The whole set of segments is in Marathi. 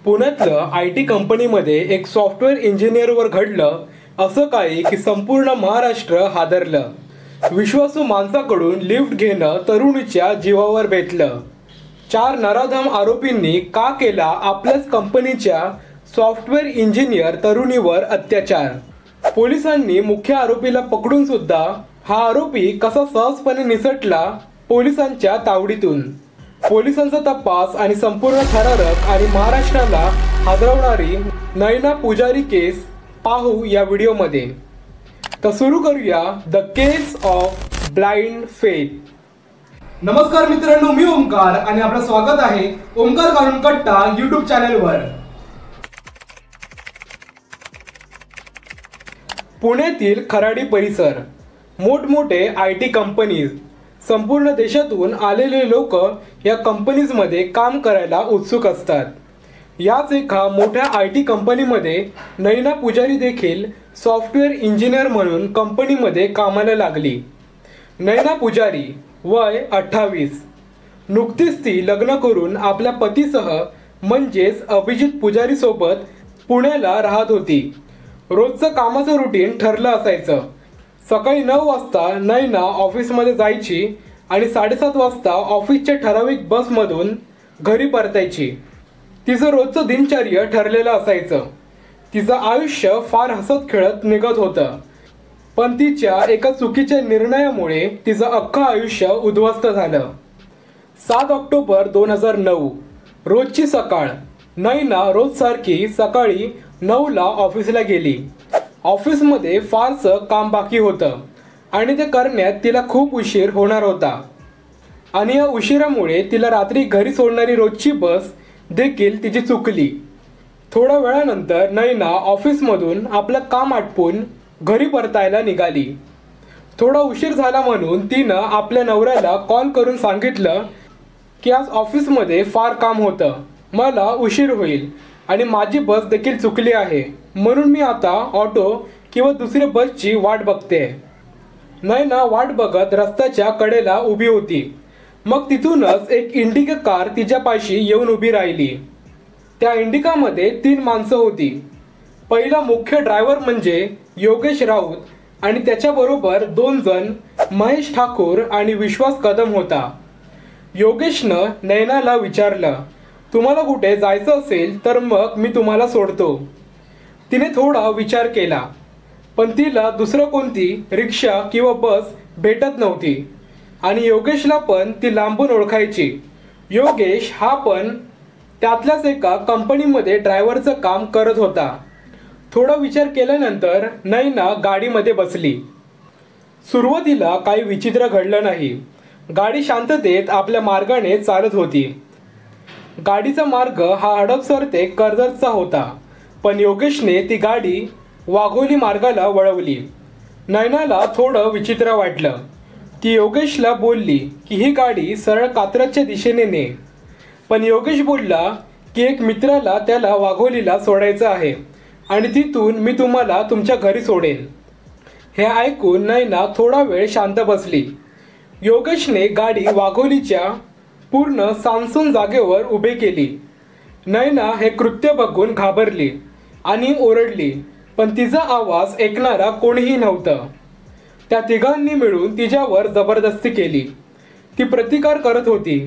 पुण्यातलं IT कंपनीमध्ये एक सॉफ्टवेअर इंजिनिअरवर घडलं असं काही की संपूर्ण महाराष्ट्र हादरलं। विश्वासू माणसाकडून लिफ्ट घेणं तरुणीच्या जीवावर बेतलं। 4 नराधम आरोपींनी का केला आपल्याच कंपनीच्या सॉफ्टवेअर इंजिनिअर तरुणीवर अत्याचार। पोलिसांनी मुख्य आरोपीला पकडून सुद्धा हा आरोपी कसा सहजपणे निसटला पोलिसांच्या तावडीतून। पोलिसांचा तपास आणि संपूर्ण थरारक आणि महाराष्ट्राला हादरवणारी नैना पुजारी केस पाहू या व्हिडिओमध्ये। तर सुरू करूया the case of blind faith. नमस्कार मित्रांनो, मी ओमकार आणि आपलं स्वागत आहे ओमकार कानून कट्टा YouTube चॅनलवर। पुण्यातील खराडी परिसर, मोठमोठे IT कंपनीज, संपूर्ण देशातून आलेले लोक या कंपनीजमध्ये काम करायला उत्सुक असतात। याच एका मोठ्या IT कंपनीमध्ये नैना पुजारी देखील सॉफ्टवेअर इंजिनियर म्हणून कंपनीमध्ये कामाला लागली। नैना पुजारी, वय 28। नुकतीच ती लग्न करून आपल्या पतीसह म्हणजेच अभिजित पुजारी सोबत पुण्याला राहत होती। रोजचं कामाचं रुटीन ठरलं असायचं। सकाळी 9 वाजता नैना ऑफिसमध्ये जायची आणि 7:30 वाजता ऑफिसच्या ठराविक बसमधून घरी परतायची। तिचं रोजचं दिनचर्या ठरलेलं असायचं। तिचं आयुष्य फार हसत खेळत निघत होतं, पण तिच्या एका चुकीच्या निर्णयामुळे तिचं अख्खं आयुष्य उद्ध्वस्त झालं। 7 ऑक्टोबर 2009 रोजची सकाळ। नैना रोजसारखी सकाळी 9ला ऑफिसला गेली। ऑफिसमध्ये फारसं काम बाकी होतं आणि ते करण्यात तिला खूप उशीर होणार होता आणि या उशिरामुळे तिला रात्री घरी सोडणारी रोजची बस देखील तिची चुकली। थोड्या वेळानंतर नैना ऑफिसमधून आपलं काम आटपून घरी परतायला निघाली। थोडा उशीर झाला म्हणून तिनं आपल्या नवऱ्याला कॉल करून सांगितलं की आज ऑफिसमध्ये फार काम होतं, मला उशीर होईल आणि माझी बस देखील चुकली आहे, म्हणून मी आता ऑटो किंवा दुसऱ्या बसची वाट बघते। नैना वाट बघत रस्त्याच्या कडेला उभी होती। मग तिथूनच एक इंडिका कार तिच्यापाशी येऊन उभी राहिली। त्या इंडिकामध्ये 3 माणसं होती। पहिला मुख्य ड्रायव्हर म्हणजे योगेश राऊत आणि त्याच्याबरोबर 2 जण महेश ठाकूर आणि विश्वास कदम होता। योगेशनं नैनाला विचारलं, तुम्हाला कुठे जायचं असेल तर मग मी तुम्हाला सोडतो। तिने थोडा विचार केला, पण तिला दुसरं कोणती रिक्षा किंवा बस भेटत नव्हती आणि योगेशला पण ती लांबून ओळखायची। योगेश हा पण त्यातल्याच एका कंपनीमध्ये ड्रायव्हरचं काम करत होता। थोडा विचार केल्यानंतर नैना गाडीमध्ये बसली। सुरुवातीला काही विचित्र घडलं नाही। गाडी शांततेत आपल्या मार्गाने चालत होती। गाडीचा मार्ग हा हडपसर ते कर्जतचा होता, पण योगेशने ती गाडी वाघोली मार्गाला वळवली। नैनाला थोडं विचित्र वाटलं। ती योगेशला बोलली की ही गाडी सरळ कात्रजच्या दिशेने ने, पण योगेश बोलला की एक मित्राला त्याला वाघोलीला सोडायचं आहे आणि तिथून मी तुम्हाला तुमच्या घरी सोडेन। हे ऐकून नैना थोडा वेळ शांत बसली। योगेशने गाडी वाघोलीच्या पूर्ण सामसूम जागेवर उभे केली। नैना हे कृत्य बघून घाबरली आणि ओरडली, पण तिचा आवाज ऐकणारा कोणीही नव्हतं। त्या तिघांनी मिळून तिच्यावर जबरदस्ती केली। ती प्रतिकार करत होती,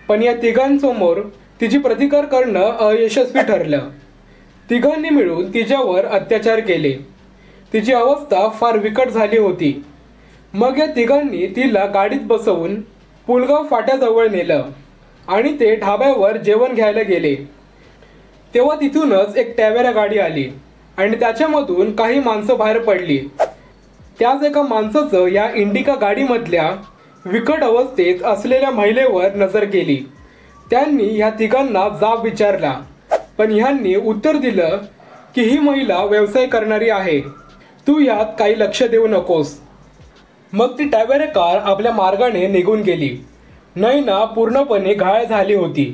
पण या तिघांसमोर तिची प्रतिकार करणं अयशस्वी ठरलं। तिघांनी मिळून तिच्यावर अत्याचार केले। तिची अवस्था फार बिकट झाली होती। मग या तिघांनी तिला गाडीत बसवून पुलगाव फाट्याजवळ नेलं आणि ते ढाब्यावर जेवण घ्यायला गेले। तेव्हा तिथूनच एक टॅवेरा गाडी आली आणि त्याच्यामधून काही माणसं बाहेर पडली। त्याच एका माणसाचं या इंडिका गाडीमधल्या विकट अवस्थेत असलेल्या महिलेवर नजर गेली। त्यांनी ह्या तिघांना जाब विचारला, पण ह्यांनी उत्तर दिलं की ही महिला व्यवसाय करणारी आहे, तू यात काही लक्ष देऊ नकोस। मग ती टॅवेरा कार आपल्या मार्गाने निघून गेली। नैना पूर्णपणे घायल झाली होती,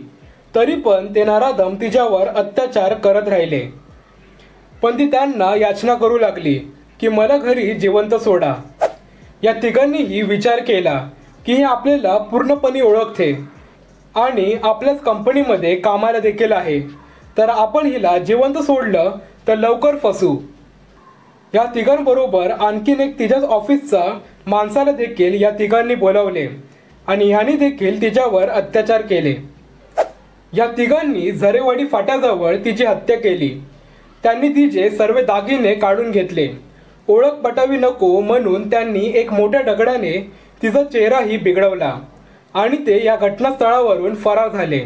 तरी पण ते नराधम तिच्यावर अत्याचार करत राहिले। पण ती त्यांना याचना करू लागली की मला घरी जिवंत सोडा। या तिघांनीही विचार केला की हे आपल्याला पूर्णपणे ओळखते आणि आपल्याच कंपनीमध्ये कामाला देखील आहे, तर आपण हिला जिवंत सोडलं तर लवकर फसू। या तिघांबरोबर आणखीन एक तिच्याच ऑफिसचा माणसाला देखील या तिघांनी बोलावले आणि ह्याने देखील तिच्यावर अत्याचार केले। या तिघांनी झरेवाडी फाट्याजवळ तिची हत्या केली। त्यांनी तिचे सर्व दागिने काढून घेतले। ओळख पटावी नको म्हणून त्यांनी एक मोठ्या दगडाने तिचा चेहराही बिघडवला आणि ते या घटनास्थळावरून फरार झाले।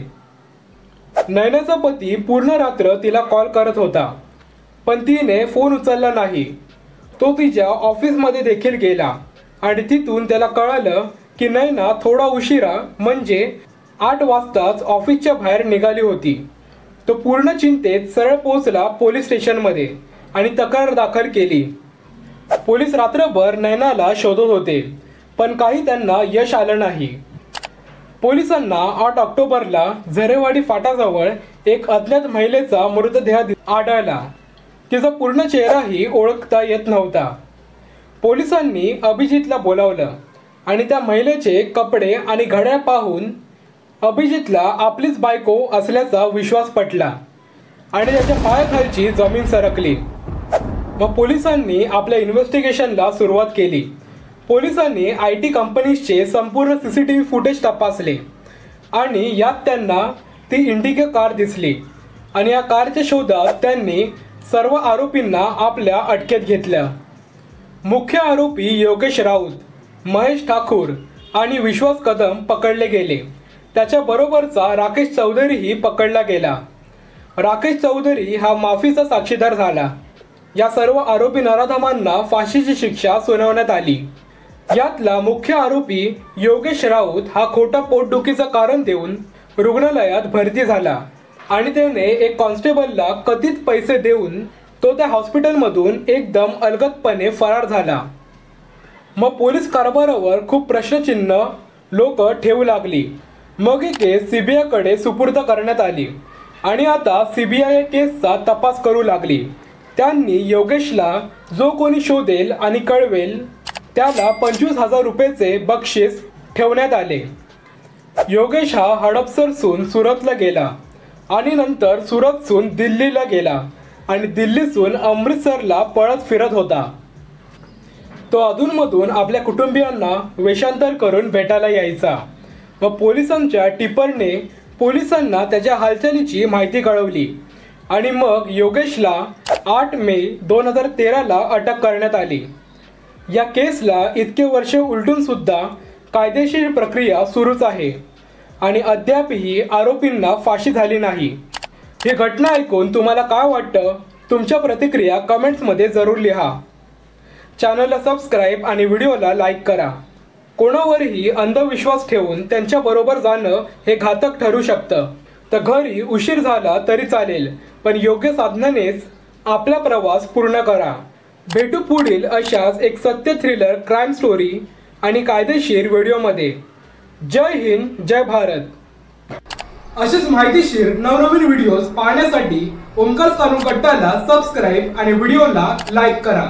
नयनाचा पती पूर्ण रात्र तिला कॉल करत होता, पण तिने फोन उचलला नाही। तो तिच्या ऑफिसमध्ये देखील गेला आणि तिथून त्याला कळालं की नयना थोडा उशिरा म्हणजे 8 वाजताच ऑफिसच्या बाहेर निघाली होती। तो पूर्ण चिंतेत सरळ पोहोचला पोलीस स्टेशनमध्ये आणि तक्रार दाखल केली। पोलीस रात्रभर नयनाला शोधत होते, पण काही त्यांना यश आलं नाही। पोलिसांना 8 ऑक्टोबरला झरेवाडी फाटाजवळ एक अज्ञात महिलेचा मृतदेह आढळला। तिचा पूर्ण चेहराही ओळखता येत नव्हता। पोलिसांनी अभिजितला बोलावलं आणि त्या महिलेचे कपडे आणि घड्याळ पाहून अभिजितला आपलीच बायको असल्याचा विश्वास पटला आणि त्याच्या पायाखालची जमीन सरकली। मग पोलिसांनी आपल्या इन्व्हेस्टिगेशनला सुरुवात केली। पोलिसांनी IT कंपनीजचे संपूर्ण CCTV फुटेज तपासले आणि यात त्यांना ती इंडिका कार दिसली आणि या कारच्या शोधात त्यांनी सर्व आरोपींना आपल्या अटकेत घेतलं। मुख्य आरोपी योगेश राऊत, महेश ठाकूर आणि विश्वास कदम पकडले गेले। त्याच्याबरोबरचा राकेश चौधरीही पकडला गेला। राकेश चौधरी हा माफीचा साक्षीदार झाला। या सर्व आरोपी नराधमांना फाशीची शिक्षा सुनावण्यात आली। यातला मुख्य आरोपी योगेश राऊत हा खोटा पोटदुखीचं कारण देऊन रुग्णालयात भरती झाला आणि त्याने एक कॉन्स्टेबलला कथित पैसे देऊन तो त्या हॉस्पिटलमधून एकदम अलगदपणे फरार झाला। मग पोलीस कारभारावर खूप प्रश्नचिन्ह लोक ठेवू लागली। मग ही केस CBIकडे सुपूर्द करण्यात आली आणि आता CBI केसचा तपास करू लागली। त्यांनी योगेशला जो कोणी शोधेल आणि कळवेल त्याला 25,000 रुपयाचे बक्षीस ठेवण्यात आले। योगेश हा हडपसरसून सुरतला गेला आणि नंतर सुरतसून दिल्लीला गेला आणि दिल्लीतून अमृतसरला पळत फिरत होता। तो अधूनमधून आपल्या कुटुंबियांना वेषांतर करून भेटायला यायचा व पोलिसांच्या टिपरने पोलिसांना त्याच्या हालचालीची माहिती कळवली आणि मग योगेशला 8 मे 2013ला अटक करण्यात आली। या केसला इतके वर्ष उलटून सुद्धा कायदेशीर प्रक्रिया सुरूच आहे आणि अद्यापही आरोपींना फाशी झाली नाही। ही घटना ऐकून तुम्हाला काय वाटतं? तुमच्या प्रतिक्रिया कमेंट्समध्ये जरूर लिहा। चॅनलला सबस्क्राईब आणि व्हिडिओला लाईक करा। कोणावरही अंधविश्वास ठेवून त्यांच्याबरोबर जाणं हे घातक ठरू शकतं। तर घरी उशीर झाला तरी चालेल, पण योग्य साधनानेच आपला प्रवास पूर्ण करा। भेटू पुढील अशाच एक सत्य थ्रिलर क्राईम स्टोरी आणि कायदेशीर व्हिडिओमध्ये। जय हिंद, जय भारत। असेच माहितीशीर नवनवीन व्हिडिओज पाहण्यासाठी ओंकार सानू कट्टाला सबस्क्राईब आणि व्हिडिओला लाईक करा।